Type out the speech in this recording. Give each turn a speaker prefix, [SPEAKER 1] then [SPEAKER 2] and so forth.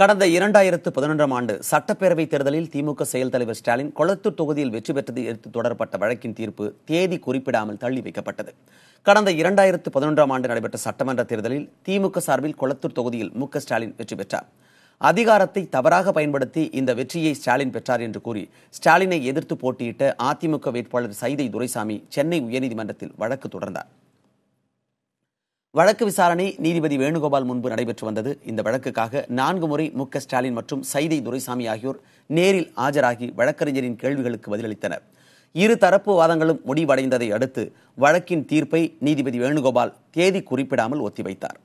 [SPEAKER 1] கடந்த 2011ஆம் ஆண்டு சட்டப்பேரவைத் தேர்தலில் திமுக செயல் தலைவர் ஸ்டாலின் கொளத்தூர் தொகுதியில் வெற்றி பெற்றது எடுத்து தொடரப்பட்ட வழக்கின் தீர்ப்பு தேதி குறிப்பிடாமல் தள்ளி வைக்கப்பட்டது. கடந்த 2011ஆம் ஆண்டு நடைபெற்ற சட்டமன்ற தேர்தலில் திமுக சார்பில் கொளத்தூர் தொகுதியில் ஸ்டாலின் வெற்றி பெற்றார். அதிகாரத்தை தவறாக பயன்படுத்தி இந்த வெற்றியை ஸ்டாலின் பெற்றார் என்று கூறி ஸ்டாலினை எதிர்த்து போட்டியிட்ட அதிமுக வேட்பாளர் சைதை துரைசாமி சென்னை உயர்நீதிமன்றத்தில் வழக்கு தொடர்ந்தார். வழக்கு விசாரணை நீதிபதி வேணுகோபால் முன்பு நடைபெற்று வந்தது. இந்த வழக்குக்காக 4 முறை ஸ்டாலின் மற்றும் சைதை துரைசாமி ஆகியோர் நேரில் ஆஜராகி வழக்கறிஞரின் கேள்விகளுக்கு பதிலளித்தனர். இரு தரப்பு வாதங்களும் முடிவடைந்ததை அடுத்து வழக்கின் தீர்ப்பை நீதிபதி வேணுகோபால் தேதி குறிப்பிடாமல் ஒத்திவைத்தார்.